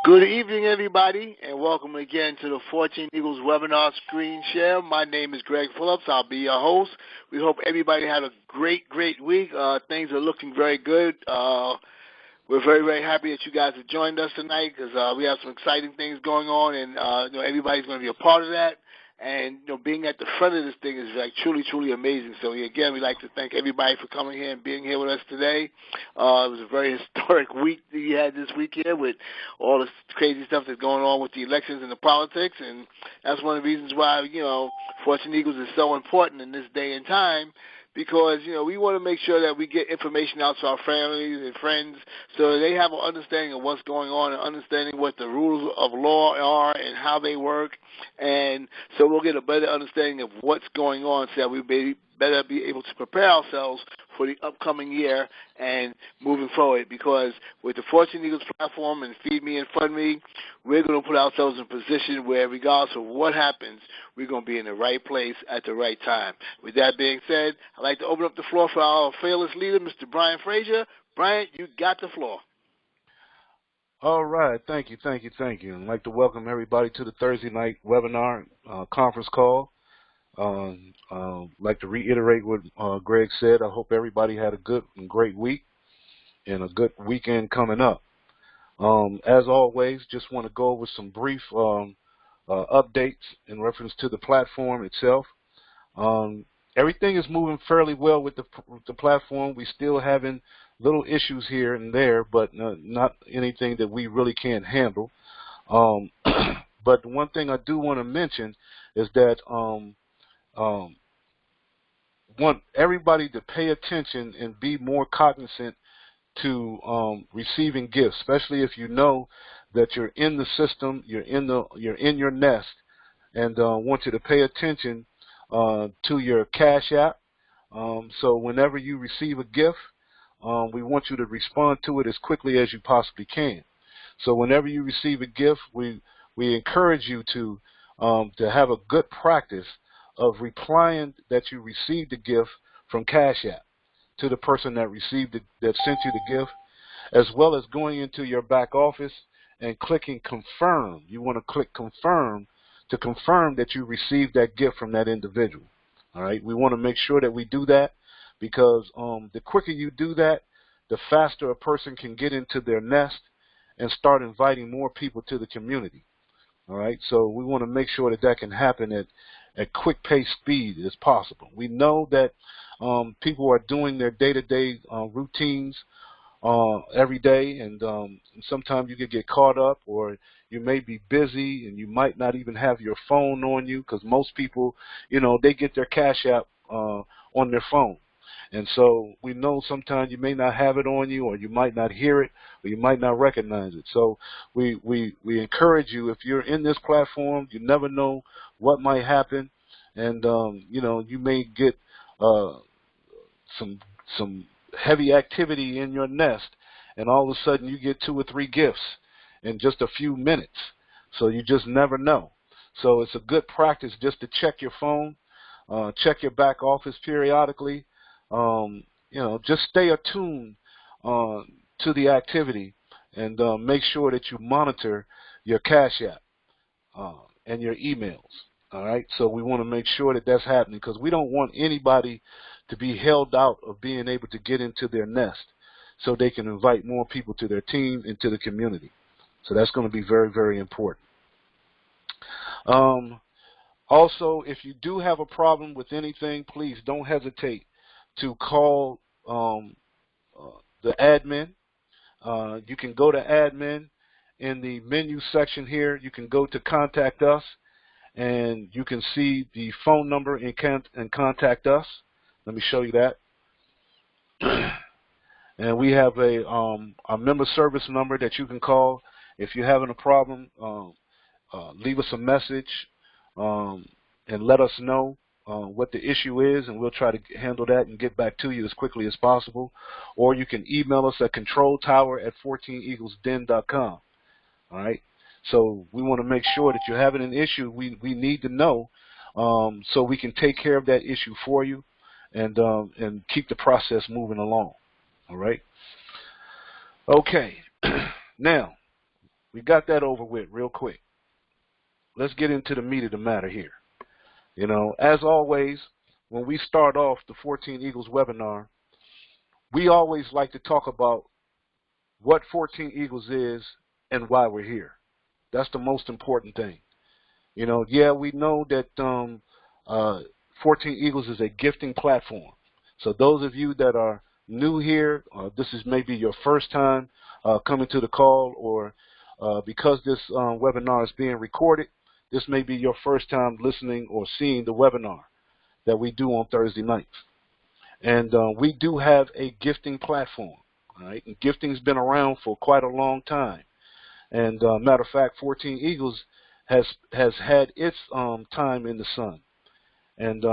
Good evening, everybody, and welcome again to the 14 Eagles webinar screen share. My name is Greg Phillips. I'll be your host. We hope everybody had a great week. Things are looking very good. We're very happy that you guys have joined us tonight because we have some exciting things going on, and everybody's going to be a part of that. And being at the front of this thing is like truly amazing. So again, we'd like to thank everybody for coming here and being here with us today. It was a very historic week that you had this week here with all this crazy stuff that's going on with the elections and the politics, and that's one of the reasons why 14 Eagles is so important in this day and time, because we want to make sure that we get information out to our families and friends so they have an understanding of what's going on and understanding what the rules of law are and how they work, and so we'll get a better understanding of what's going on so that we better be able to prepare ourselves for the upcoming year and moving forward, because with the 14 Eagles platform and Feed Me and Fund Me, we're going to put ourselves in a position where regardless of what happens, we're going to be in the right place at the right time. With that being said, I'd like to open up the floor for our fearless leader, Mr. Brian Frazier. Brian, you got the floor. All right. Thank you. I'd like to welcome everybody to the Thursday night webinar conference call. I'd like to reiterate what Greg said. I hope everybody had a good and great week and a good weekend coming up. As always, just want to go over some brief updates in reference to the platform itself. Everything is moving fairly well with the platform. We still having little issues here and there, but not anything that we really can't handle. But one thing I do want to mention is that want everybody to pay attention and be more cognizant to receiving gifts, especially if you know that you're in the system, you're in your nest, and want you to pay attention to your Cash App. So whenever you receive a gift, we want you to respond to it as quickly as you possibly can. So whenever you receive a gift, we encourage you to have a good practice of replying that you received the gift from Cash App to the person that that sent you the gift, as well as going into your back office and clicking confirm. You want to click confirm to confirm that you received that gift from that individual. All right, we want to make sure that we do that, because the quicker you do that, the faster a person can get into their nest and start inviting more people to the community. All right, so we want to make sure that can happen at quick pace speed as possible. We know that people are doing their day-to-day routines every day, and sometimes you could get caught up, or you may be busy and you might not even have your phone on you, because most people, they get their Cash App on their phone. And so we know sometimes you may not have it on you, or you might not hear it, or you might not recognize it. So we encourage you, if you're in this platform, you never know what might happen, and you may get some heavy activity in your nest, and all of a sudden you get 2 or 3 gifts in just a few minutes. So you just never know. So it's a good practice just to check your phone, check your back office periodically. Just stay attuned to the activity, and make sure that you monitor your Cash App and your emails. All right, so we want to make sure that that's happening, because we don't want anybody to be held out of being able to get into their nest so they can invite more people to their team and to the community. So that's going to be very important. Also, if you do have a problem with anything, please don't hesitate to call the admin. You can go to admin in the menu section here. You can go to contact us, and you can see the phone number and contact us. Let me show you that. And we have a member service number that you can call if you're having a problem. Leave us a message and let us know what the issue is, and we'll try to handle that and get back to you as quickly as possible. Or you can email us at controltower@14eaglesden.com. All right. So we want to make sure that you're having an issue. We need to know so we can take care of that issue for you, and keep the process moving along. All right. Okay. Now, We got that over with real quick. Let's get into the meat of the matter here. You know, as always, when we start off the 14 Eagles webinar, we always like to talk about what 14 Eagles is and why we're here. That's the most important thing. You know, yeah, we know that 14 Eagles is a gifting platform. So those of you that are new here, this is maybe your first time coming to the call, or because this webinar is being recorded, this may be your first time listening or seeing the webinar that we do on Thursday nights. And we do have a gifting platform, all right? And gifting's been around for quite a long time. And matter of fact, 14 Eagles has had its time in the sun. And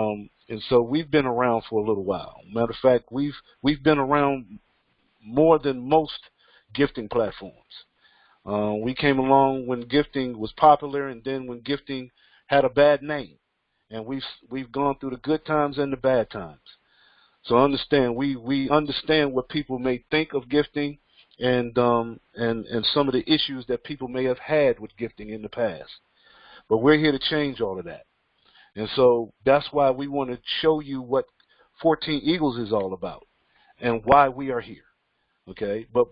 so we've been around for a little while. Matter of fact, we've been around more than most gifting platforms. We came along when gifting was popular, and then when gifting had a bad name. And we've gone through the good times and the bad times. So understand, we understand what people may think of gifting, and some of the issues that people may have had with gifting in the past. But we're here to change all of that. And so that's why we want to show you what 14 Eagles is all about and why we are here. Okay? But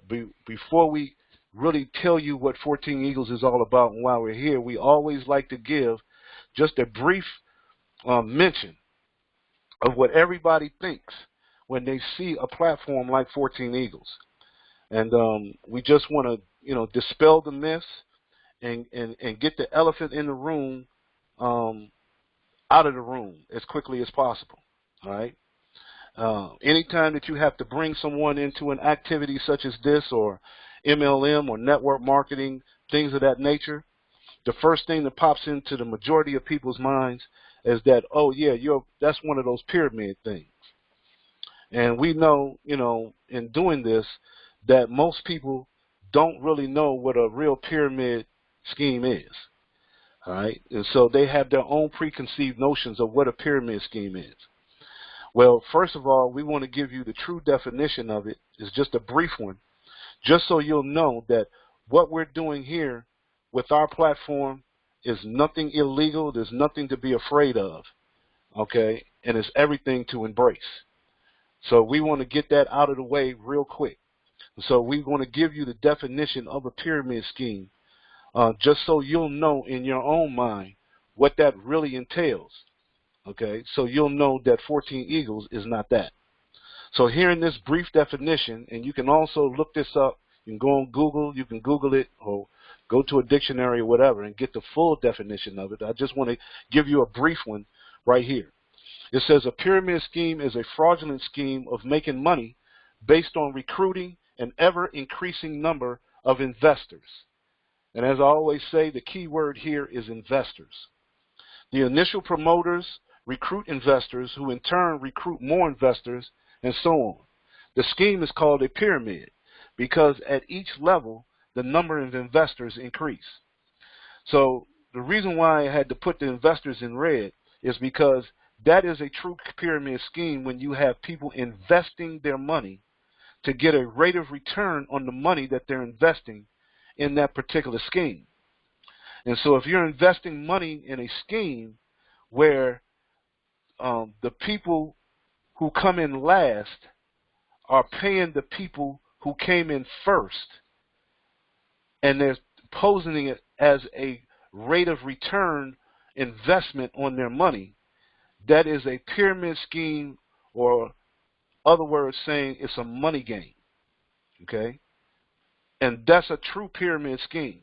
before we really tell you what 14 Eagles is all about and why we're here, we always like to give just a brief mention of what everybody thinks when they see a platform like 14 Eagles. And we just want to, you know, dispel the myths and get the elephant in the room out of the room as quickly as possible. All right. Anytime that you have to bring someone into an activity such as this, or MLM or network marketing, things of that nature, the first thing that pops into the majority of people's minds is that, oh yeah, that's one of those pyramid things. And we know, you know, in doing this, that most people don't really know what a real pyramid scheme is. All right, and so they have their own preconceived notions of what a pyramid scheme is. Well, first of all, we want to give you the true definition of it. It's just a brief one, just so you'll know that what we're doing here with our platform is nothing illegal. There's nothing to be afraid of, okay? And it's everything to embrace. So we want to get that out of the way real quick. So we want to give you the definition of a pyramid scheme, just so you'll know in your own mind what that really entails, okay? So you'll know that 14 Eagles is not that. So here in this brief definition, and you can also look this up, you can go on Google, you can Google it, or go to a dictionary or whatever and get the full definition of it. I just want to give you a brief one right here. It says a pyramid scheme is a fraudulent scheme of making money based on recruiting an ever-increasing number of investors. And as I always say, the key word here is investors. The initial promoters recruit investors who in turn recruit more investors, and so on. The scheme is called a pyramid because at each level, the number of investors increase. So the reason why I had to put the investors in red is because that is a true pyramid scheme when you have people investing their money to get a rate of return on the money that they're investing in that particular scheme. And so if you're investing money in a scheme where the people who come in last are paying the people who came in first, and they're posing it as a rate of return investment on their money, that is a pyramid scheme, or other words saying it's a money game, okay? And that's a true pyramid scheme.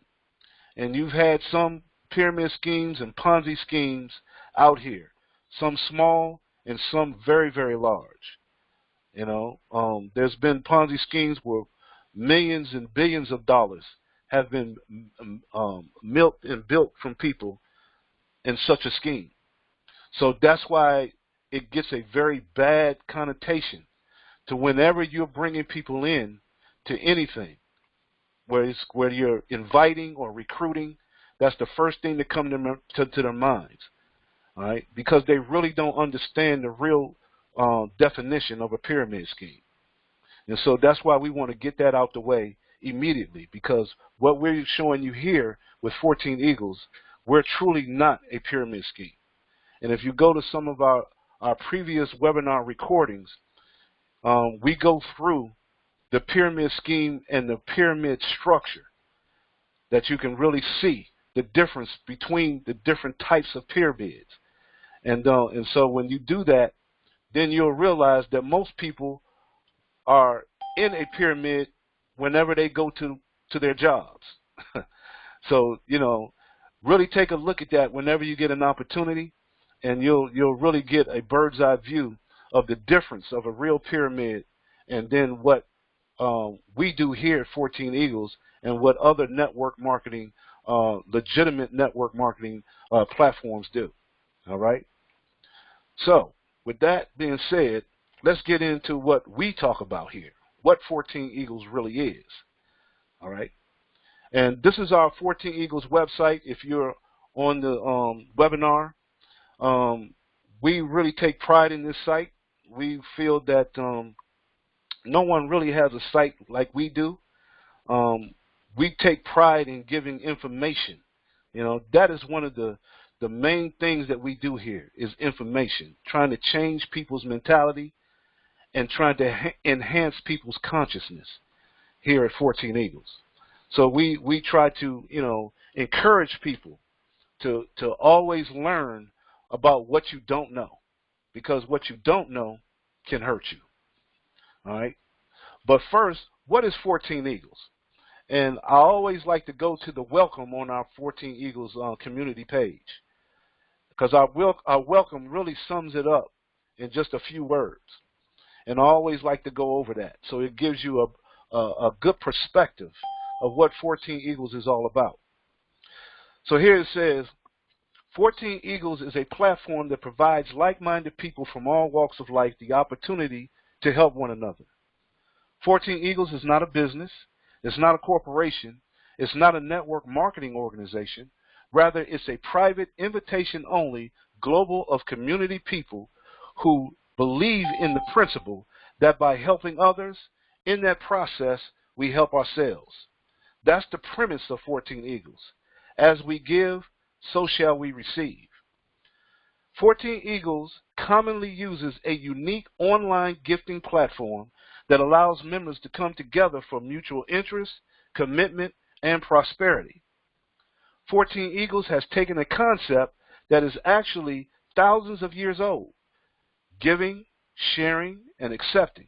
And you've had some pyramid schemes and Ponzi schemes out here, some small and some very, very large. You know, there's been Ponzi schemes where millions and billions of dollars have been milked and built from people in such a scheme. So that's why it gets a very bad connotation to whenever you're bringing people in to anything, where you're inviting or recruiting, that's the first thing that comes to their minds, all right? Because they really don't understand the real definition of a pyramid scheme. And so that's why we want to get that out the way immediately, because what we're showing you here with 14 Eagles, we're truly not a pyramid scheme. And if you go to some of our previous webinar recordings, we go through the pyramid scheme and the pyramid structure, that you can really see the difference between the different types of pyramids. And so when you do that, then you'll realize that most people are in a pyramid whenever they go to their jobs. So, really take a look at that whenever you get an opportunity, and you'll really get a bird's eye view of the difference of a real pyramid and then what we do here at 14 Eagles and what other network marketing, legitimate network marketing platforms do. All right? So, with that being said, let's get into what we talk about here, what 14 Eagles really is. All right? And this is our 14 Eagles website. If you're on the webinar, we really take pride in this site. We feel that no one really has a site like we do. We take pride in giving information. That is one of the main things that we do here is information, trying to change people's mentality and trying to enhance people's consciousness here at 14 Eagles. So we try to, encourage people to always learn about what you don't know, because what you don't know can hurt you. All right? But first, what is 14 Eagles? And I always like to go to the welcome on our 14 Eagles community page, because our welcome really sums it up in just a few words. And I always like to go over that, so it gives you a good perspective of what 14 Eagles is all about. So here it says, 14 Eagles is a platform that provides like-minded people from all walks of life the opportunity to help one another. 14 Eagles is not a business. It's not a corporation. It's not a network marketing organization. Rather, it's a private, invitation-only global of community people who believe in the principle that by helping others, in that process, we help ourselves. That's the premise of 14 Eagles. As we give, so shall we receive. 14 Eagles commonly uses a unique online gifting platform that allows members to come together for mutual interest, commitment, and prosperity. 14 Eagles has taken a concept that is actually thousands of years old, giving, sharing, and accepting,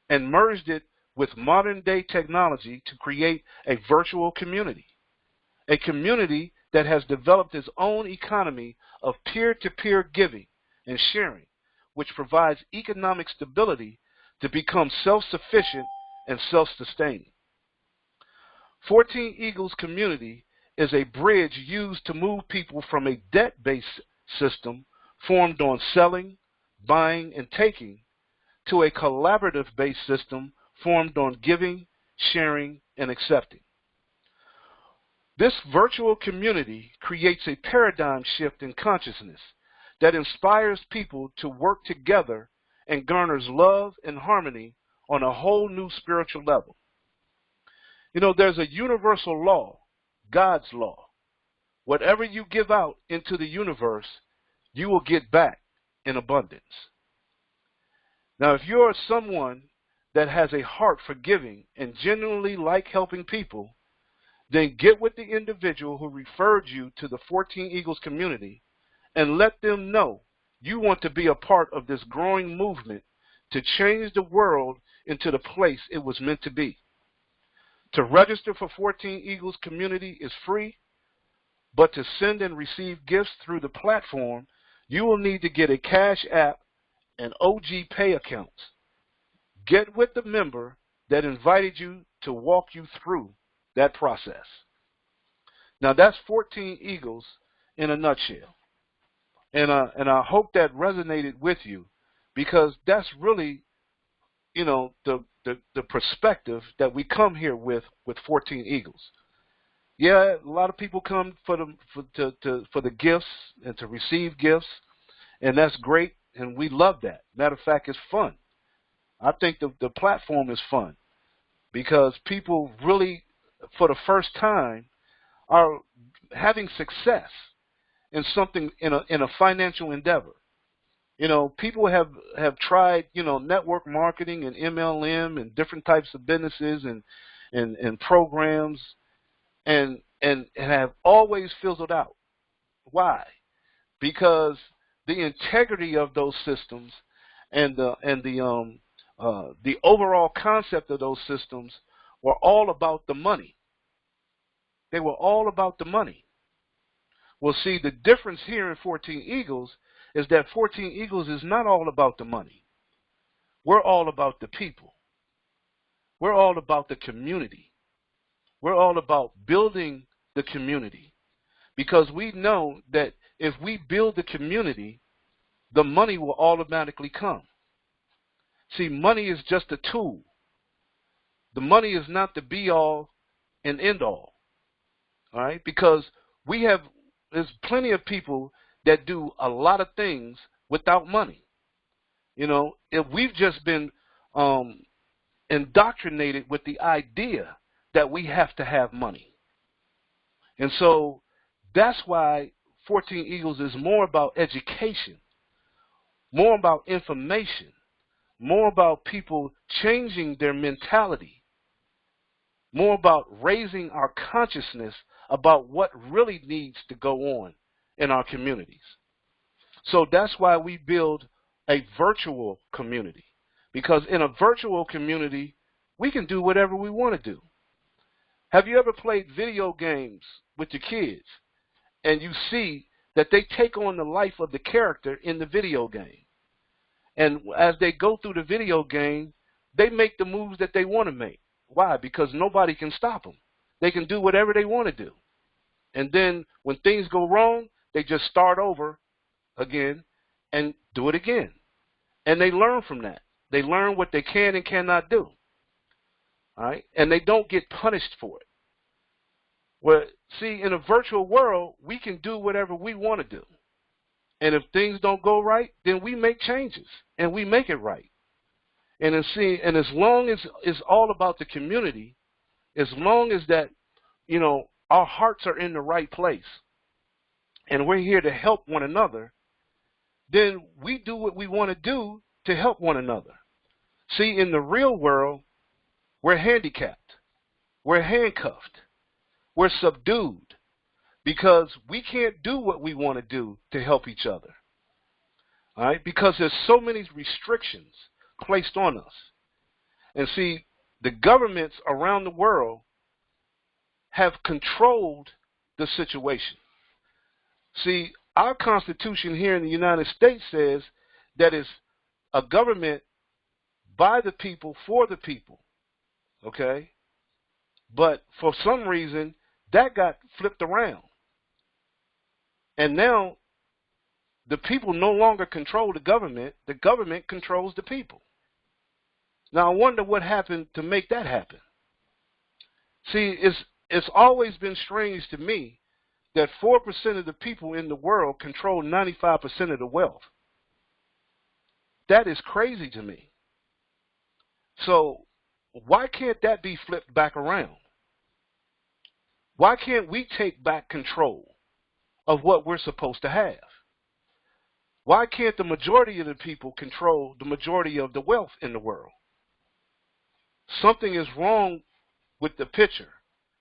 and merged it with modern-day technology to create a virtual community, a community that has developed its own economy of peer-to-peer giving and sharing, which provides economic stability to become self-sufficient and self-sustaining. 14 Eagles community is a bridge used to move people from a debt-based system formed on selling, buying, and taking to a collaborative-based system formed on giving, sharing, and accepting. This virtual community creates a paradigm shift in consciousness that inspires people to work together and garners love and harmony on a whole new spiritual level. There's a universal law, God's law. Whatever you give out into the universe, you will get back in abundance. Now, if you're someone that has a heart for giving and genuinely like helping people, then get with the individual who referred you to the 14 Eagles community and let them know you want to be a part of this growing movement to change the world into the place it was meant to be. To register for 14 Eagles community is free, but to send and receive gifts through the platform, you will need to get a Cash App and OG Pay accounts. Get with the member that invited you to walk you through that process. Now that's 14 Eagles in a nutshell. And I hope that resonated with you, because that's really, the perspective that we come here with 14 Eagles. Yeah, a lot of people come for the gifts and to receive gifts, and that's great, and we love that. Matter of fact, it's fun. I think the platform is fun. because people really, for the first time, are having success in something in a financial endeavor. People have tried, network marketing and MLM and different types of businesses and programs and have always fizzled out. Why? Because the integrity of those systems and the overall concept of those systems were all about the money. They were all about the money. Well, see, the difference here in 14 Eagles is that 14 Eagles is not all about the money. We're all about the people. We're all about the community. We're all about building the community, because we know that if we build the community, the money will automatically come. See, money is just a tool. The money is not the be-all and end-all, all right? Because there's plenty of people that do a lot of things without money. If we've just been indoctrinated with the idea that we have to have money. And so that's why 14 Eagles is more about education, more about information, more about people changing their mentality, more about raising our consciousness about what really needs to go on in our communities. So that's why we build a virtual community, because in a virtual community, we can do whatever we want to do. Have you ever played video games with your kids and you see that they take on the life of the character in the video game? And as they go through the video game, they make the moves that they want to make. Why? Because nobody can stop them. They can do whatever they want to do. And then when things go wrong, they just start over again and do it again. And they learn from that. They learn what they can and cannot do. All right? And they don't get punished for it. Well, see, in a virtual world, we can do whatever we want to do. And if things don't go right, then we make changes and we make it right. And as long as it's all about the community, as long as that, our hearts are in the right place and we're here to help one another, then we do what we want to do to help one another. See, in the real world, we're handicapped, we're handcuffed, we're subdued, because we can't do what we want to do to help each other. All right? Because there's so many restrictions placed on us. And see, the governments around the world have controlled the situation. See, our Constitution here in the United States says that it's a government by the people, for the people. Okay? But for some reason, that got flipped around. And now, the people no longer control the government controls the people. Now, I wonder what happened to make that happen. See, it's always been strange to me that 4% of the people in the world control 95% of the wealth. That is crazy to me. So, why can't that be flipped back around? Why can't we take back control of what we're supposed to have? Why can't the majority of the people control the majority of the wealth in the world? Something is wrong with the picture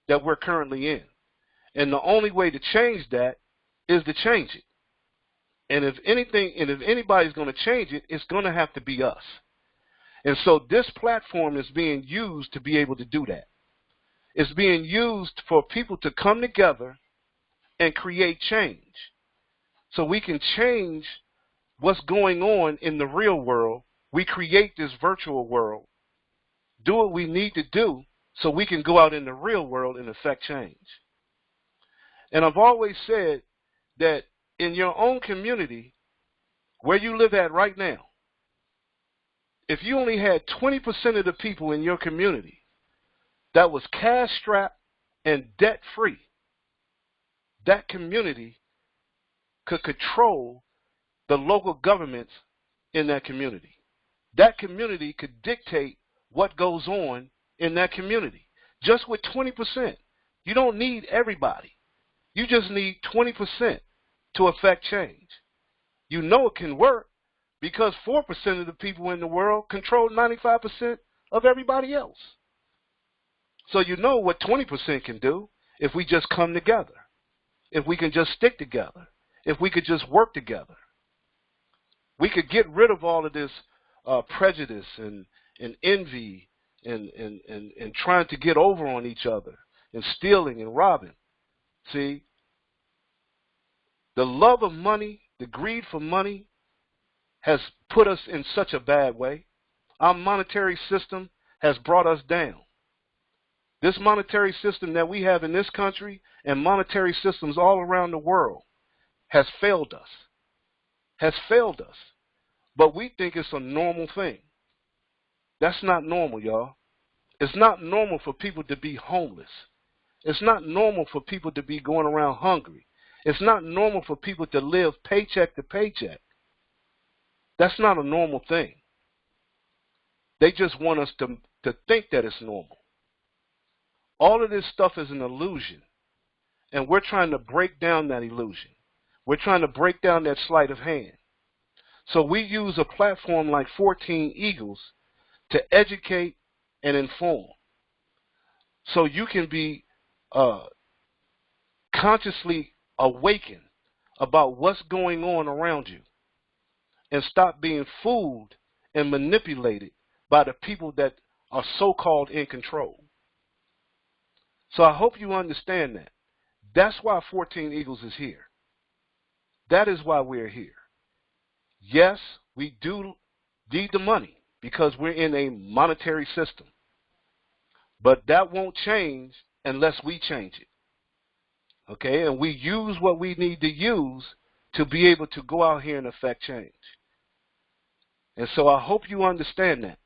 that we're currently in. And the only way to change that is to change it. And if anybody's going to change it, it's going to have to be us. And so this platform is being used to be able to do that. It's being used for people to come together and create change. So we can change what's going on in the real world. We create this virtual world, do what we need to do so we can go out in the real world and affect change. And I've always said that in your own community, where you live at right now, if you only had 20% of the people in your community that was cash-strapped and debt-free, that community could control the local governments in that community. That community could dictate what goes on in that community, just with 20%. You don't need everybody. You just need 20% to affect change. You know it can work because 4% of the people in the world control 95% of everybody else. So you know what 20% can do if we just come together, if we can just stick together, if we could just work together. We could get rid of all of this prejudice and envy and trying to get over on each other and stealing and robbing. See, the love of money, the greed for money has put us in such a bad way. Our monetary system has brought us down. This monetary system that we have in this country and monetary systems all around the world has failed us. But we think it's a normal thing. That's not normal, y'all. It's not normal for people to be homeless. It's not normal for people to be going around hungry. It's not normal for people to live paycheck to paycheck. That's not a normal thing. They just want us to think that it's normal. All of this stuff is an illusion, and we're trying to break down that illusion. We're trying to break down that sleight of hand. So we use a platform like 14 Eagles to educate and inform. So you can be consciously awakened about what's going on around you and stop being fooled and manipulated by the people that are so-called in control. So I hope you understand that. That's why 14 Eagles is here. That is why we're here. Yes, we do need the money because we're in a monetary system. But that won't change unless we change it. Okay? And we use what we need to use to be able to go out here and affect change. And so I hope you understand that.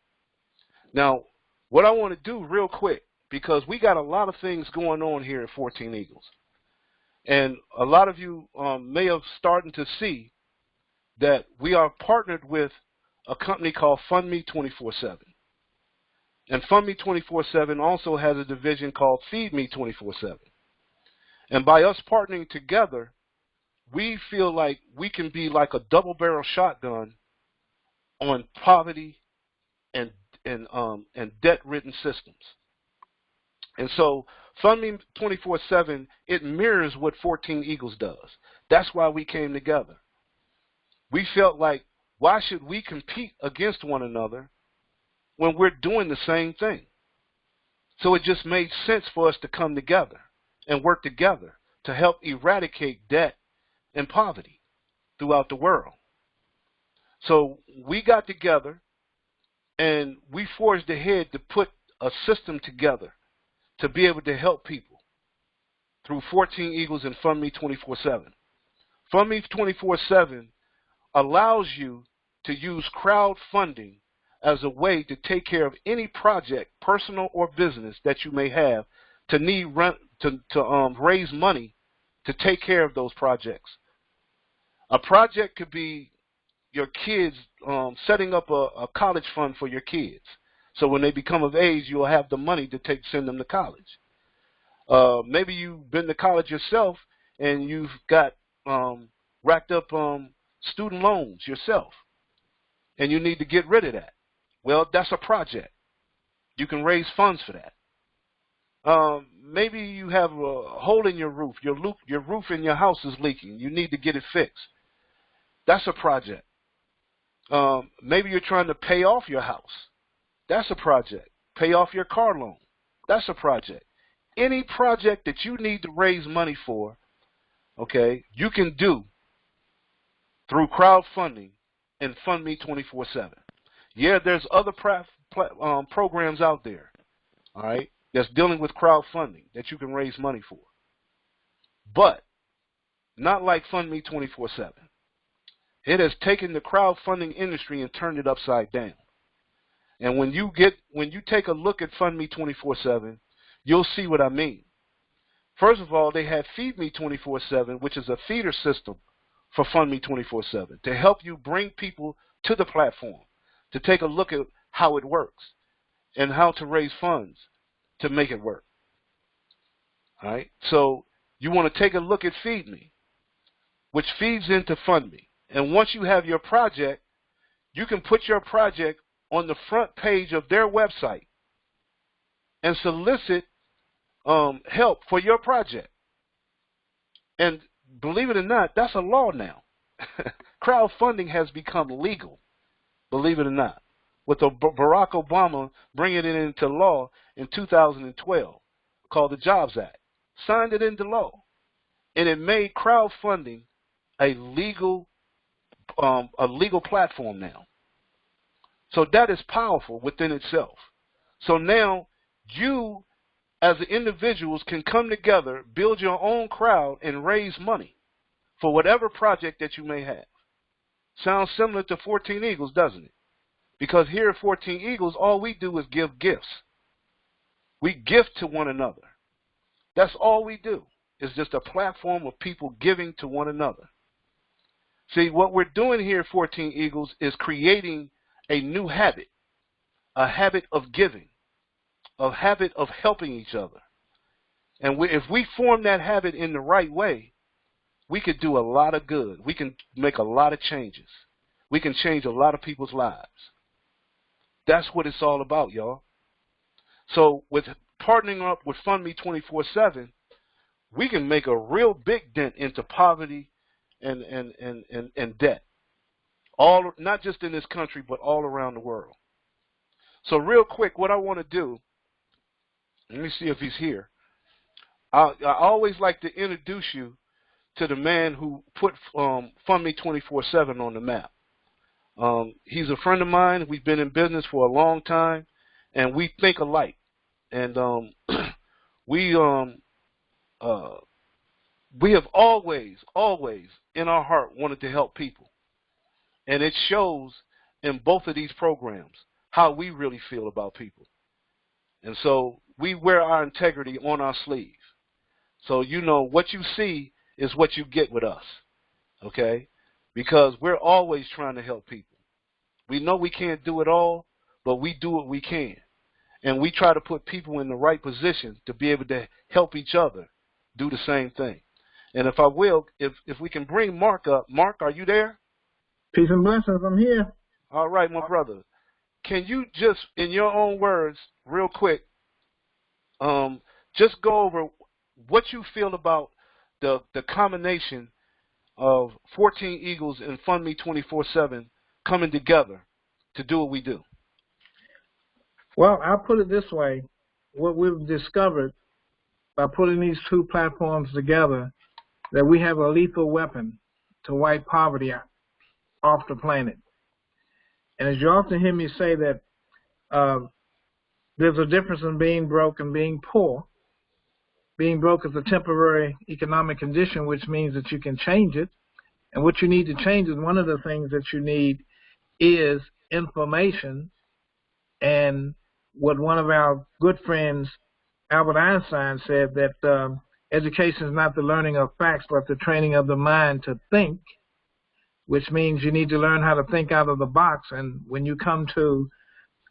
Now, what I want to do real quick, because we got a lot of things going on here at 14 Eagles. And a lot of you may have started to see that we are partnered with a company called Fund Me 24/7. And Fund Me 24/7 also has a division called Feed Me 24/7. And by us partnering together, we feel like we can be like a double-barrel shotgun on poverty and debt-ridden systems. And so Fund Me 24/7, it mirrors what 14 Eagles does. That's why we came together. We felt like, why should we compete against one another when we're doing the same thing? So it just made sense for us to come together and work together to help eradicate debt and poverty throughout the world. So we got together and we forged ahead to put a system together to be able to help people through 14 Eagles and Fund Me 24/7. Fund Me 24/7 allows you to use crowdfunding as a way to take care of any project, personal or business, that you may have to need to raise money to take care of those projects. A project could be your kids setting up a college fund for your kids. So when they become of age, you'll have the money to send them to college. Maybe you've been to college yourself and you've got racked up student loans yourself, and you need to get rid of that. Well, that's a project. You can raise funds for that. Maybe you have a hole in your roof. Your roof in your house is leaking. You need to get it fixed. That's a project. Maybe you're trying to pay off your house. That's a project. Pay off your car loan. That's a project. Any project that you need to raise money for, okay, you can do through crowdfunding and Fund Me 24/7. Yeah, there's other programs out there, all right, that's dealing with crowdfunding that you can raise money for. But not like Fund Me 24/7. It has taken the crowdfunding industry and turned it upside down. And when you take a look at Fund Me 24/7, you'll see what I mean. First of all, they have Feed Me 24/7, which is a feeder system for Fund Me 24/7 to help you bring people to the platform to take a look at how it works. and how to raise funds to make it work. All right? So you want to take a look at Feed Me, which feeds into Fund Me. And once you have your project, you can put your project on the front page of their website and solicit help for your project. And believe it or not, that's a law now. Crowdfunding has become legal, believe it or not, with Barack Obama bringing it into law in 2012, called the Jobs Act. Signed it into law, and it made crowdfunding a legal platform now. So that is powerful within itself. So now you, as individuals, can come together, build your own crowd, and raise money for whatever project that you may have. Sounds similar to 14 Eagles, doesn't it? Because here at 14 Eagles, all we do is give gifts. We gift to one another. That's all we do. It's just a platform of people giving to one another. See, what we're doing here at 14 Eagles is creating a new habit, a habit of giving, a habit of helping each other. And if we form that habit in the right way, we could do a lot of good. We can make a lot of changes. We can change a lot of people's lives. That's what it's all about, y'all. So with partnering up with Fund Me 24/7, we can make a real big dent into poverty and debt. All, not just in this country, but all around the world. So real quick, what I want to do, let me see if he's here. I always like to introduce you to the man who put Fund Me 24/7 on the map. He's a friend of mine. We've been in business for a long time, and we think alike. And we have always in our heart wanted to help people. And it shows in both of these programs how we really feel about people. And so we wear our integrity on our sleeve. So you know what you see is what you get with us, okay? Because we're always trying to help people. We know we can't do it all, but we do what we can. And we try to put people in the right position to be able to help each other do the same thing. And if I will, if we can bring Mark up. Mark, are you there? Peace and blessings, I'm here. All right, my brother. Can you just, in your own words, real quick, just go over what you feel about the combination of 14 Eagles and Fund Me 24/7 coming together to do what we do? Well, I'll put it this way. What we've discovered by putting these two platforms together, that we have a lethal weapon to wipe poverty off the planet. And as you often hear me say that there's a difference in being broke and being poor. Being broke is a temporary economic condition, which means that you can change it. And what you need to change is, one of the things that you need is information. And what one of our good friends, Albert Einstein, said, that education is not the learning of facts, but the training of the mind to think, which means you need to learn how to think out of the box. And when you come to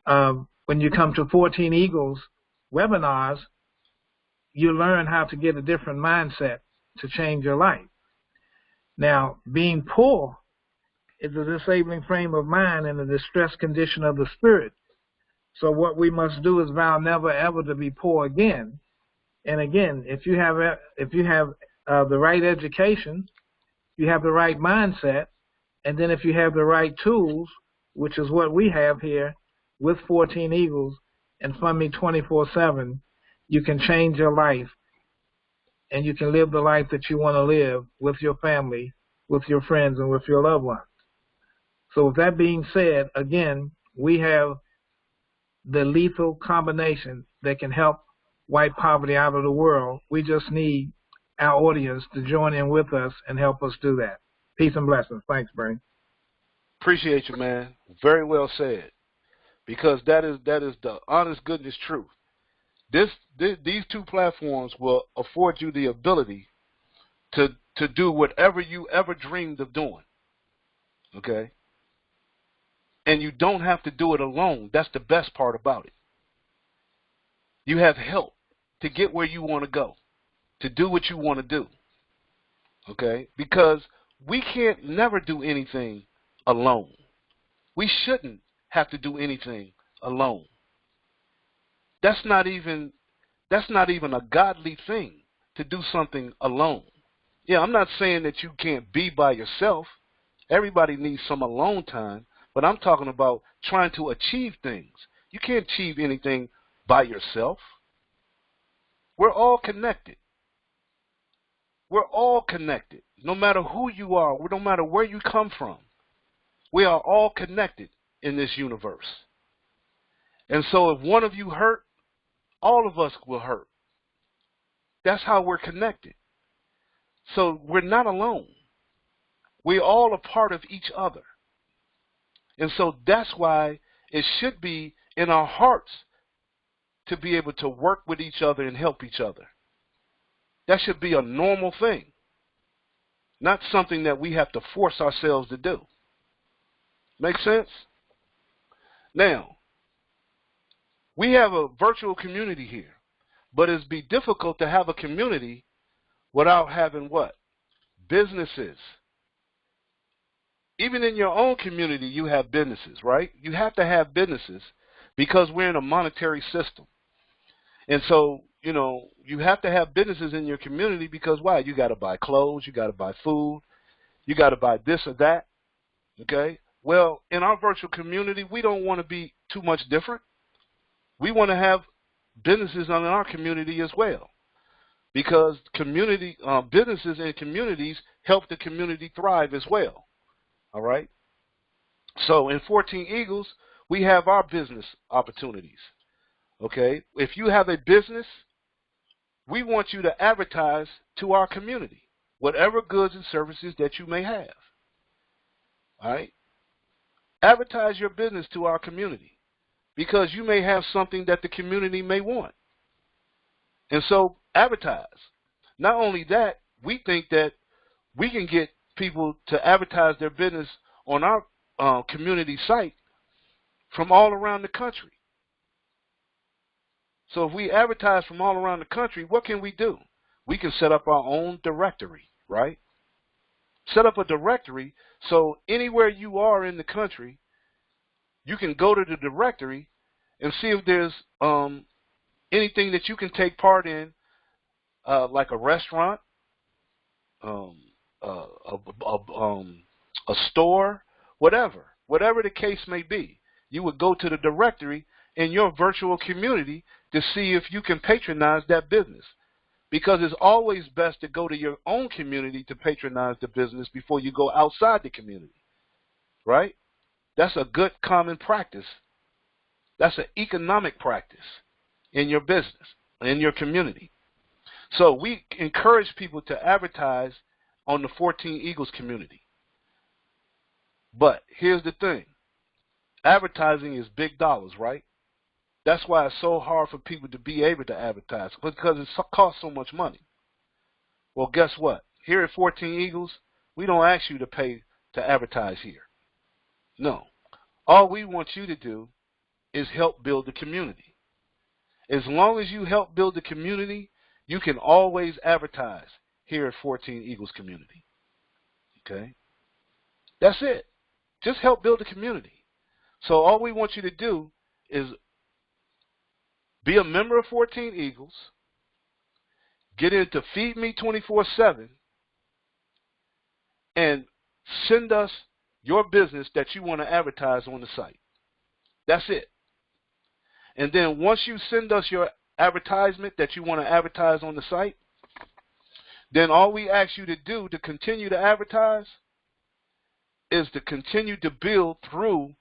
14 Eagles webinars, you learn how to get a different mindset to change your life. Now, being poor is a disabling frame of mind and a distressed condition of the spirit. So what we must do is vow never ever to be poor again. And again, if you have the right education, you have the right mindset, and then if you have the right tools, which is what we have here with 14 Eagles and Fund Me 24/7, you can change your life, and you can live the life that you want to live with your family, with your friends, and with your loved ones. So with that being said, again, we have the lethal combination that can help wipe poverty out of the world. We just need our audience to join in with us and help us do that. Peace and blessings. Thanks, Bernie. Appreciate you, man. Very well said. Because that is the honest goodness truth. These two platforms will afford you the ability to do whatever you ever dreamed of doing. Okay? And you don't have to do it alone. That's the best part about it. You have help to get where you want to go, to do what you want to do. Okay? Because we can't never do anything alone. We shouldn't have to do anything alone. That's not even a godly thing to do something alone. Yeah, I'm not saying that you can't be by yourself. Everybody needs some alone time, but I'm talking about trying to achieve things. You can't achieve anything by yourself. We're all connected. We're all connected. No matter who you are, no matter where you come from, we are all connected in this universe. And so if one of you hurt, all of us will hurt. That's how we're connected. So we're not alone. We're all a part of each other. And so that's why it should be in our hearts to be able to work with each other and help each other. That should be a normal thing, not something that we have to force ourselves to do. Make sense? Now, we have a virtual community here, but it'd be difficult to have a community without having what? Businesses. Even in your own community, you have businesses, right? You have to have businesses because we're in a monetary system. And so, you have to have businesses in your community because why? You got to buy clothes, you got to buy food, you got to buy this or that, okay? Well, in our virtual community, we don't want to be too much different. We want to have businesses in our community as well because businesses and communities help the community thrive as well. All right. So in 14 Eagles, we have our business opportunities. Okay. If you have a business, we want you to advertise to our community, whatever goods and services that you may have. All right. Advertise your business to our community because you may have something that the community may want. And so advertise. Not only that, we think that we can get people to advertise their business on our community site from all around the country. So if we advertise from all around the country, what can we do? We can set up our own directory, right? Set up a directory so anywhere you are in the country, you can go to the directory and see if there's anything that you can take part in, like a restaurant, a store, whatever the case may be. You would go to the directory in your virtual community to see if you can patronize that business. Because it's always best to go to your own community to patronize the business before you go outside the community, right? That's a good common practice. That's an economic practice in your business, in your community. So we encourage people to advertise on the 14 Eagles community. But here's the thing. Advertising is big dollars, right? That's why it's so hard for people to be able to advertise, because it costs so much money. Well, guess what? Here at 14 Eagles, we don't ask you to pay to advertise here. No. All we want you to do is help build the community. As long as you help build the community, you can always advertise here at 14 Eagles community. Okay? That's it. Just help build the community. So all we want you to do is be a member of 14 Eagles, get into Feed Me 24/7, and send us your business that you want to advertise on the site. That's it. And then once you send us your advertisement that you want to advertise on the site, then all we ask you to do to continue to advertise is to continue to build through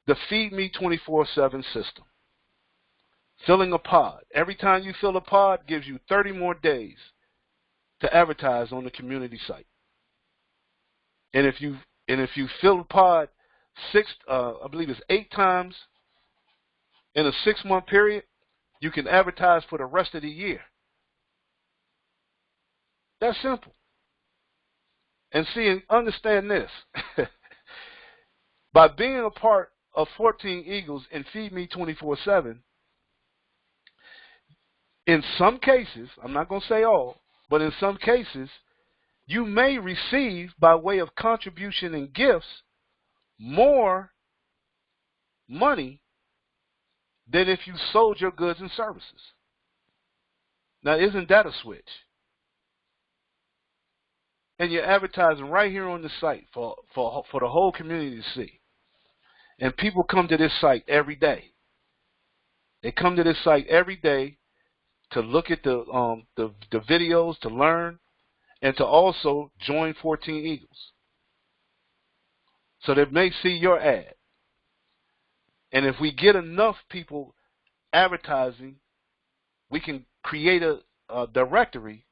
the Feed Me 24/7 system. Filling a pod. Every time you fill a pod gives you 30 more days to advertise on the community site. And if you fill a pod I believe it's 8 times in a 6-month period, you can advertise for the rest of the year. That's simple. And see and understand this. By being a part of 14 Eagles and Feed Me 24/7, in some cases, I'm not going to say all, but in some cases, you may receive by way of contribution and gifts more money than if you sold your goods and services. Now, isn't that a switch? And you're advertising right here on the site for the whole community to see. And people come to this site every day. They come to this site every day to look at the videos, to learn, and to also join 14 Eagles. So they may see your ad. And if we get enough people advertising, we can create a directory,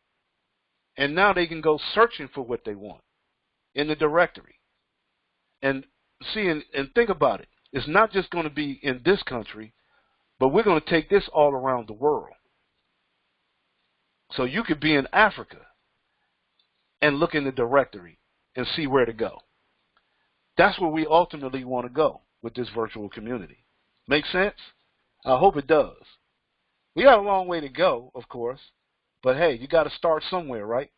and now they can go searching for what they want in the directory. And see, and think about it. It's not just going to be in this country, but we're going to take this all around the world. So you could be in Africa and look in the directory and see where to go. That's where we ultimately want to go with this virtual community. Make sense? I hope it does. We got a long way to go, of course, but hey, you got to start somewhere, right?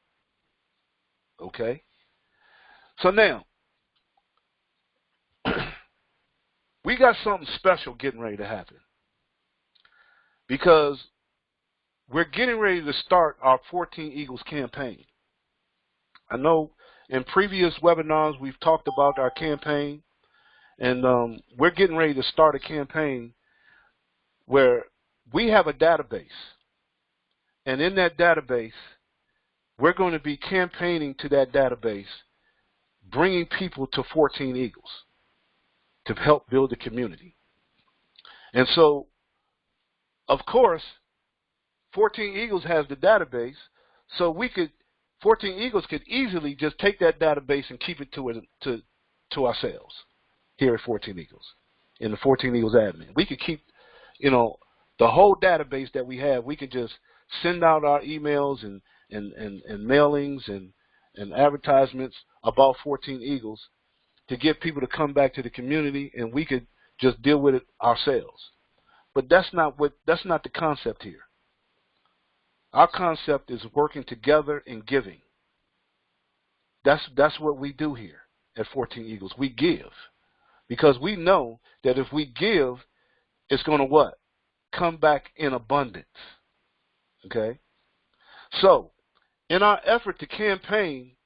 Okay. So now, we got something special getting ready to happen, because we're getting ready to start our 14 Eagles campaign. I know in previous webinars we've talked about our campaign, and we're getting ready to start a campaign where we have a database, and in that database we're going to be campaigning to that database, bringing people to 14 Eagles to help build the community. And so, of course, 14 Eagles has the database, so 14 Eagles could easily just take that database and keep it to ourselves here at 14 Eagles, in the 14 Eagles admin. We could keep, the whole database that we have. We could just send out our emails and mailings and advertisements about 14 Eagles to get people to come back to the community, and we could just deal with it ourselves. But that's not the concept here. Our concept is working together and giving. That's what we do here at 14 Eagles. We give, because we know that if we give, it's going to what? Come back in abundance. Okay? So, in our effort to campaign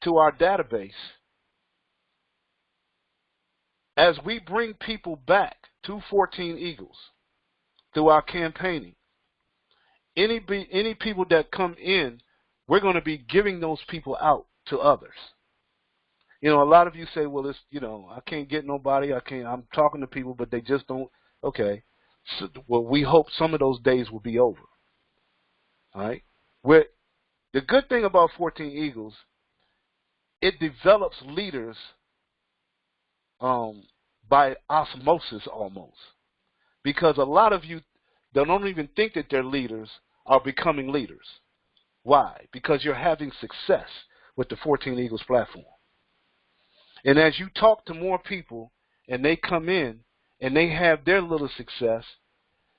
to our database, as we bring people back to 14 Eagles through our campaigning, any people that come in, we're going to be giving those people out to others. A lot of you say, well, it's, I can't get nobody. I'm talking to people, but they just don't. Okay. So, well, we hope some of those days will be over. All right. The good thing about 14 Eagles, it develops leaders by osmosis almost, because a lot of you that don't even think that they're leaders are becoming leaders. Why? Because you're having success with the 14 Eagles platform. And as you talk to more people and they come in and they have their little success,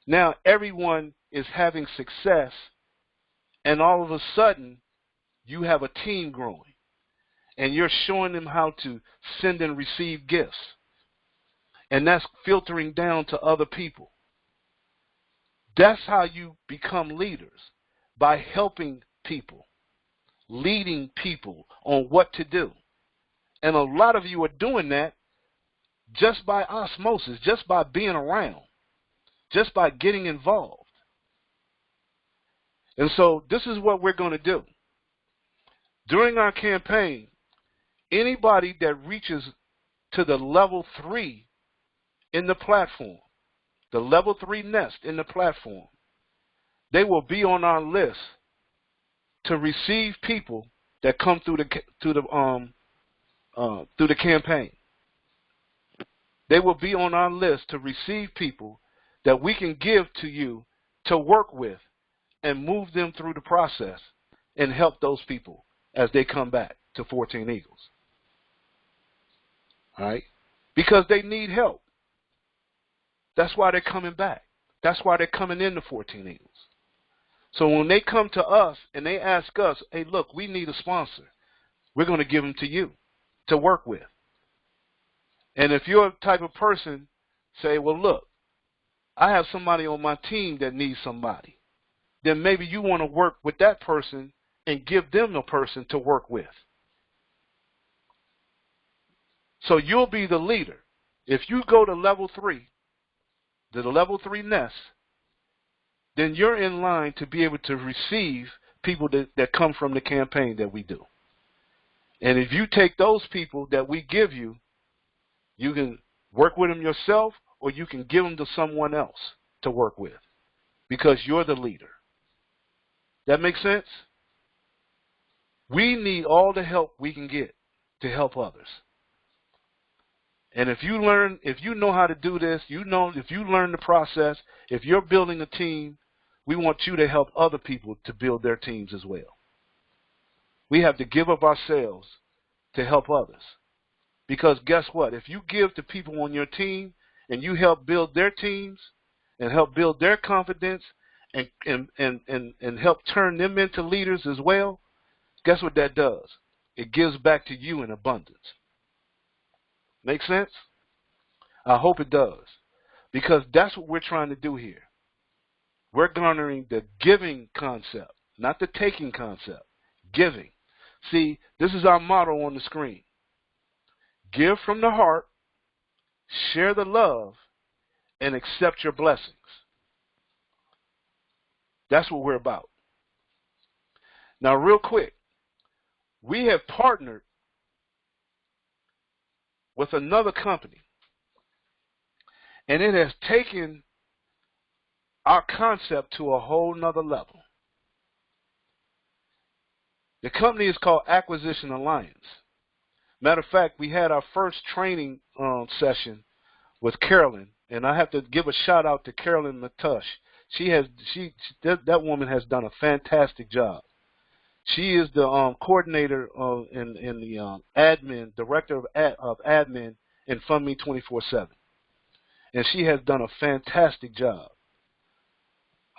now everyone is having success, and all of a sudden you have a team growing and you're showing them how to send and receive gifts. And that's filtering down to other people. That's how you become leaders, by helping people, leading people on what to do. And a lot of you are doing that just by osmosis, just by being around, just by getting involved. And so this is what we're going to do. During our campaign, anybody that reaches to the level 3 in the platform, the level 3 nest in the platform, they will be on our list to receive people that come through the campaign. They will be on our list to receive people that we can give to you to work with and move them through the process and help those people as they come back to 14 Eagles. All right? Because they need help. That's why they're coming back. That's why they're coming into 14 Eagles. So when they come to us and they ask us, hey, look, we need a sponsor, we're going to give them to you to work with. And if you're a type of person, say, well, look, I have somebody on my team that needs somebody, then maybe you want to work with that person and give them a person to work with. So you'll be the leader. If you go to level 3, the level 3 nest, then you're in line to be able to receive people that come from the campaign that we do. And if you take those people that we give you, you can work with them yourself, or you can give them to someone else to work with, because you're the leader. That makes sense? We need all the help we can get to help others. And if you know how to do this, if you learn the process, if you're building a team, we want you to help other people to build their teams as well. We have to give up ourselves to help others. Because guess what? If you give to people on your team and you help build their teams and help build their confidence and help turn them into leaders as well, guess what that does? It gives back to you in abundance. Make sense? I hope it does. Because that's what we're trying to do here. We're garnering the giving concept, not the taking concept. Giving. See, this is our motto on the screen. Give from the heart, share the love, and accept your blessings. That's what we're about. Now, real quick, we have partnered with another company, and it has taken our concept to a whole nother level. The company is called Acquisition Alliance. Matter of fact, we had our first training session with Carolyn, and I have to give a shout out to Carolyn Matush. That woman has done a fantastic job. She is the coordinator in the admin, director of admin in Fund Me 24/7, and she has done a fantastic job.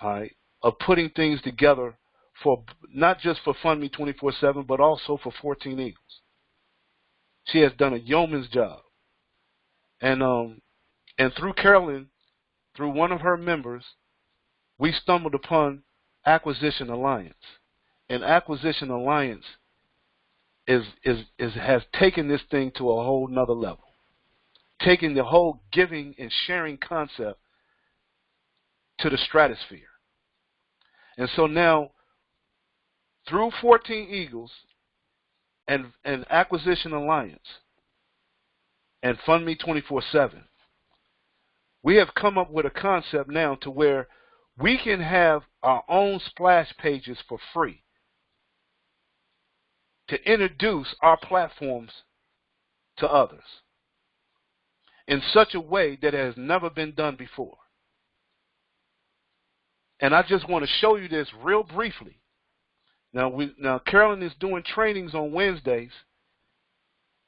All right, of putting things together for not just for Fund Me 24/7, but also for 14 Eagles. She has done a yeoman's job, and through Carolyn, through one of her members, we stumbled upon Acquisition Alliance. And Acquisition Alliance has taken this thing to a whole nother level, taking the whole giving and sharing concept to the stratosphere. And so now, through 14 Eagles and Acquisition Alliance and Fund Me 24/7, we have come up with a concept now to where we can have our own splash pages for free to introduce our platforms to others in such a way that it has never been done before. And I just want to show you this real briefly. Now Carolyn is doing trainings on Wednesdays,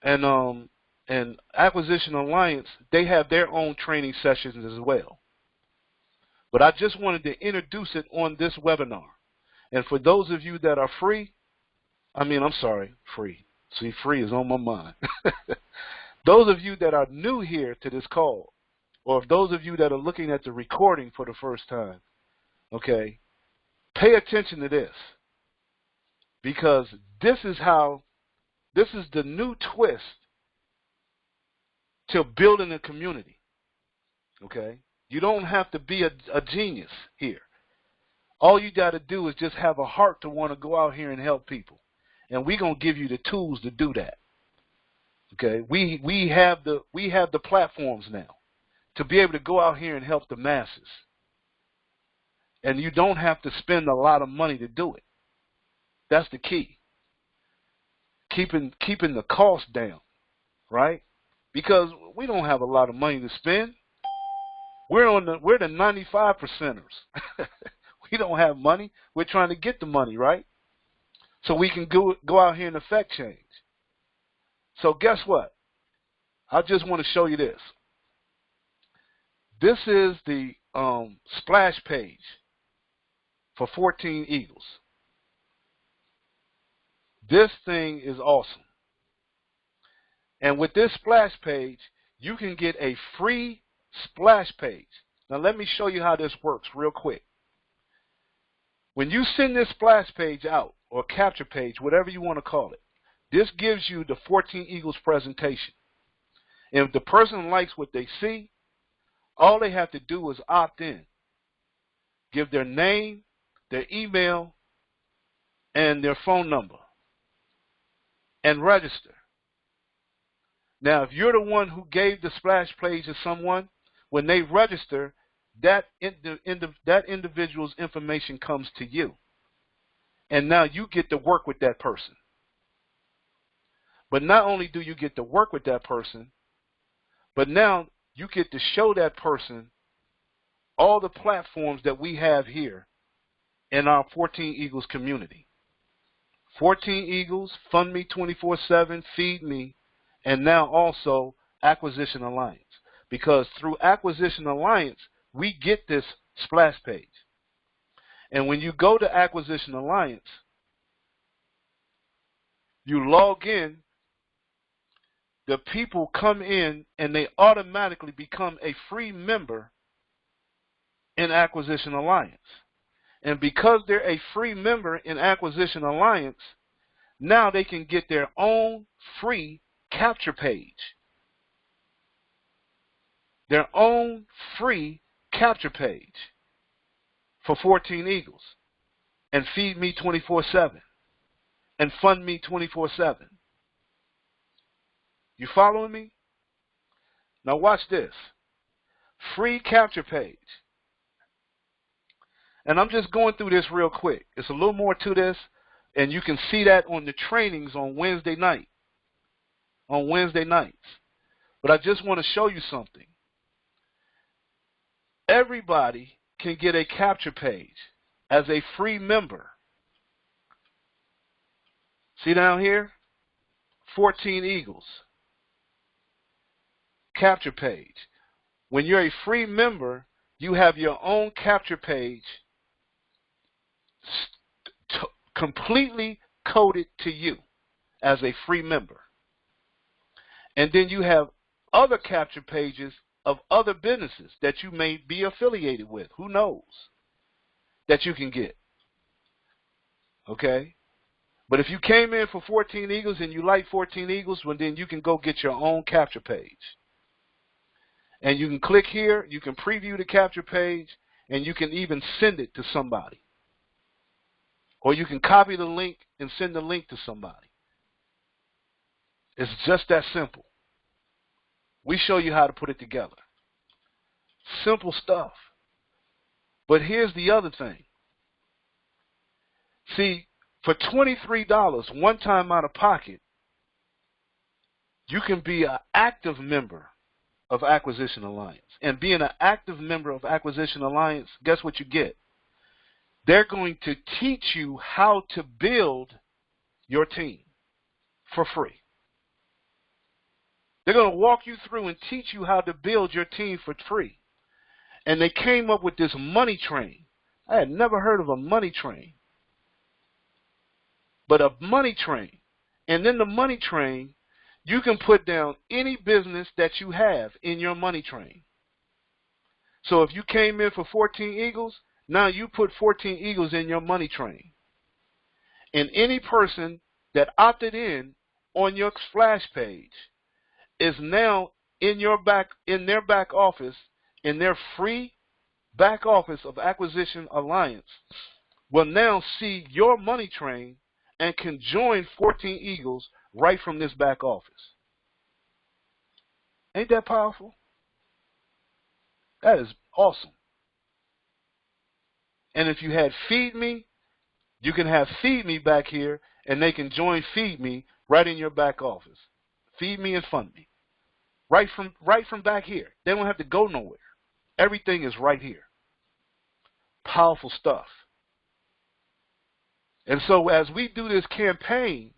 and Acquisition Alliance, they have their own training sessions as well. But I just wanted to introduce it on this webinar. And for those of you that are free, free. See, free is on my mind. Those of you that are new here to this call, or those of you that are looking at the recording for the first time, okay, pay attention to this. Because this is the new twist to building a community. Okay? You don't have to be a genius here. All you got to do is just have a heart to want to go out here and help people. And we're going to give you the tools to do that. Okay? We have the platforms now to be able to go out here and help the masses. And you don't have to spend a lot of money to do it. That's the key. Keeping the cost down, right? Because we don't have a lot of money to spend. We're the 95%ers. We don't have money. We're trying to get the money, right? So we can go out here and affect change. So guess what? I just want to show you this. This is the splash page for 14 Eagles. This thing is awesome. And with this splash page, you can get a free splash page. Now let me show you how this works real quick. When you send this splash page out, or capture page, whatever you want to call it, this gives you the 14 Eagles presentation. And if the person likes what they see, all they have to do is opt in. Give their name, their email, and their phone number, and register. Now, if you're the one who gave the splash page to someone, when they register, that individual's information comes to you. And now you get to work with that person. But not only do you get to work with that person, but now you get to show that person all the platforms that we have here in our 14 Eagles community. 14 Eagles, Fund Me 24/7, Feed Me, and now also Acquisition Alliance. Because through Acquisition Alliance, we get this splash page. And when you go to Acquisition Alliance, you log in, the people come in, and they automatically become a free member in Acquisition Alliance. And because they're a free member in Acquisition Alliance, now they can get their own free capture page. Their own free capture page for 14 Eagles, and Feed Me 24/7, and Fund Me 24/7. You following me? Now watch this. Free capture page. And I'm just going through this real quick. It's a little more to this, and you can see that on the trainings on Wednesday night. On Wednesday nights. But I just want to show you something. Everybody can get a capture page as a free member. See down here? 14 Eagles. Capture page. When you're a free member, you have your own capture page completely coded to you as a free member. And then you have other capture pages of other businesses that you may be affiliated with. Who knows? That you can get. Okay? But if you came in for 14 Eagles and you like 14 Eagles, well, then you can go get your own capture page. And you can click here, you can preview the capture page, and you can even send it to somebody. Or you can copy the link and send the link to somebody. It's just that simple. We show you how to put it together. Simple stuff. But here's the other thing. See, for $23, one time out of pocket, you can be an active member of Acquisition Alliance. And being an active member of Acquisition Alliance, guess what you get? They're going to teach you how to build your team for free. They're going to walk you through and teach you how to build your team for free. And they came up with this money train. I had never heard of a money train. But a money train. And then the money train, you can put down any business that you have in your money train. So if you came in for 14 Eagles, now you put 14 Eagles in your money train. And any person that opted in on your splash page is now in their back office, in their free back office of Acquisition Alliance, will now see your money train and can join 14 Eagles right from this back office. Ain't that powerful? That is awesome. And if you had Feed Me, you can have Feed Me back here, and they can join Feed Me right in your back office. Feed Me and Fund Me. Right from back here. They don't have to go nowhere. Everything is right here. Powerful stuff. And so as we do this campaign,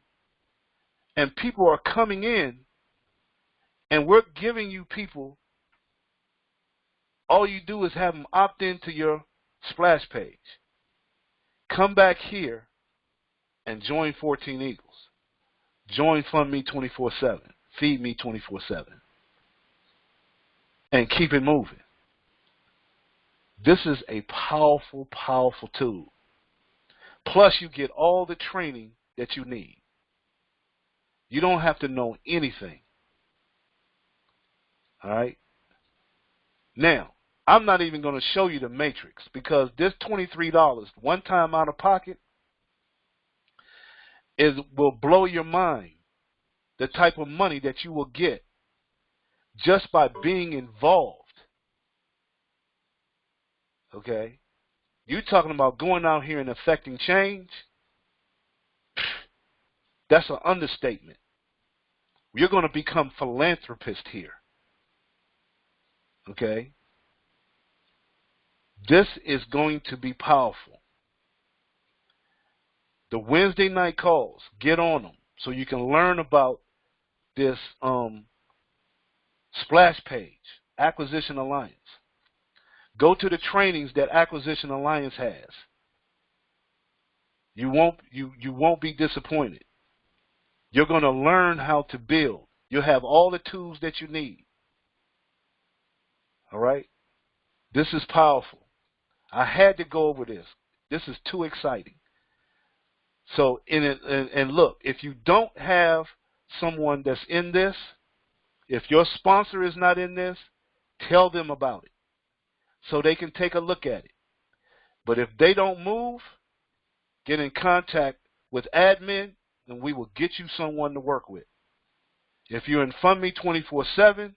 and people are coming in, and we're giving you people, all you do is have them opt into your splash page. come back here and join 14 Eagles. Join Fund Me 24/7. Feed Me 24/7. And keep it moving. This is a powerful, powerful tool. Plus, you get all the training that you need. You don't have to know anything. All right? Now, I'm not even going to show you the matrix because this $23 one time out of pocket will blow your mind, the type of money that you will get just by being involved. Okay? You talking about going out here and affecting change? That's an understatement. You're going to become philanthropists here. Okay? This is going to be powerful. The Wednesday night calls, get on them so you can learn about this splash page, Acquisition Alliance. Go to the trainings that Acquisition Alliance has. You won't be disappointed. You're going to learn how to build. You'll have all the tools that you need. All right? This is powerful. I had to go over this. This is too exciting. So, and look, if you don't have someone that's in this, if your sponsor is not in this, tell them about it so they can take a look at it. But if they don't move, get in contact with admin and we will get you someone to work with. If you're in Fund Me 24/7,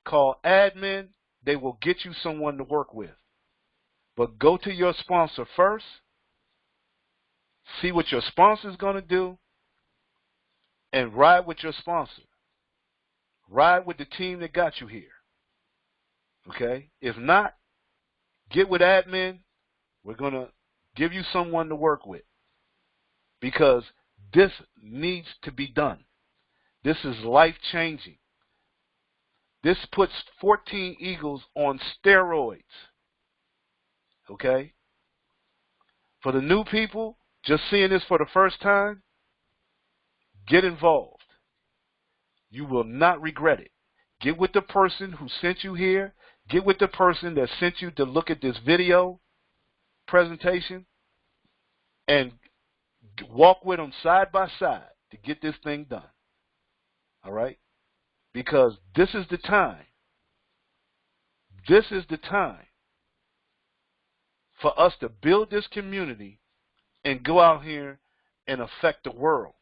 call admin. They will get you someone to work with. But go to your sponsor first. See what your sponsor is going to do. And ride with your sponsor. Ride with the team that got you here. Okay? If not, get with admin. We're going to give you someone to work with. Because this needs to be done. This is life-changing. This puts 14 Eagles on steroids. Okay? For the new people, just seeing this for the first time, get involved. You will not regret it. Get with the person who sent you here. Get with the person that sent you to look at this video presentation and walk with them side by side to get this thing done. All right? Because this is the time. This is the time for us to build this community and go out here and affect the world.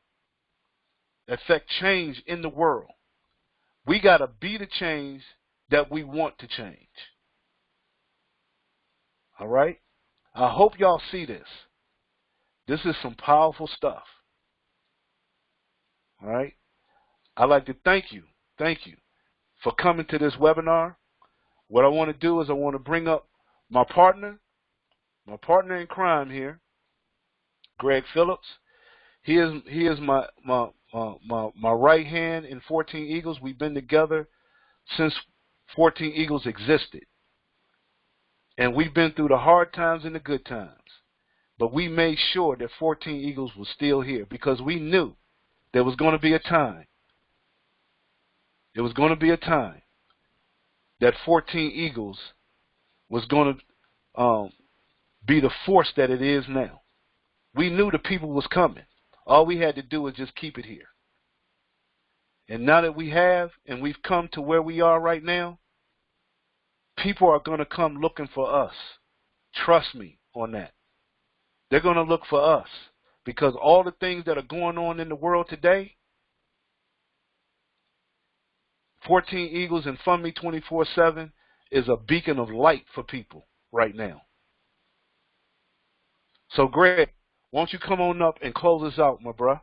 Affect change in the world. We got to be the change that we want to change. All right? I hope y'all see this. This is some powerful stuff. All right? I'd like to thank you for coming to this webinar. What I want to do is I want to bring up my partner in crime here, Greg Phillips. He is my right hand in 14 Eagles. We've been together since 14 Eagles existed. And we've been through the hard times and the good times. But we made sure that 14 Eagles was still here because we knew there was going to be a time. There was going to be a time that 14 Eagles was going to be the force that it is now. We knew the people was coming. All we had to do was just keep it here. And now that we have, and we've come to where we are right now, people are going to come looking for us. Trust me on that. They're going to look for us because all the things that are going on in the world today, 14 Eagles and Fund Me 24/7 is a beacon of light for people right now. So, Greg, won't you come on up and close us out, my bro?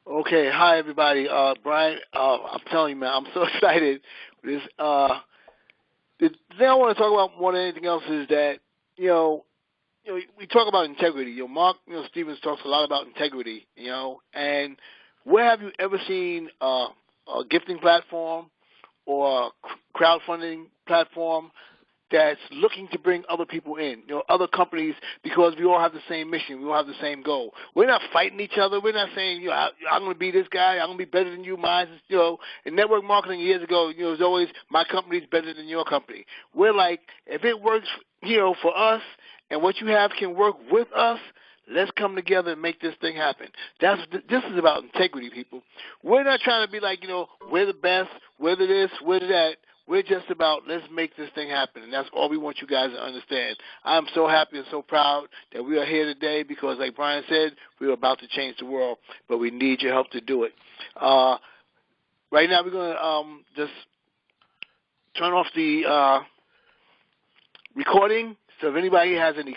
Okay. Hi, everybody. Brian, I'm telling you, man, I'm so excited. The thing I want to talk about more than anything else is that, we talk about integrity. Mark Stevens talks a lot about integrity, and where have you ever seen a gifting platform or a crowdfunding platform that's looking to bring other people in, other companies, because we all have the same mission. We all have the same goal. We're not fighting each other. We're not saying, I'm going to be this guy. I'm going to be better than you. Mine is, in network marketing years ago, it was always my company's better than your company. We're like, if it works, for us and what you have can work with us, let's come together and make this thing happen. This is about integrity, people. We're not trying to be like, we're the best, we're the this, we're the that. We're just about let's make this thing happen, and that's all we want you guys to understand. I'm so happy and so proud that we are here today because, like Brian said, we're about to change the world, but we need your help to do it. Right now we're going to just turn off the recording, so if anybody has any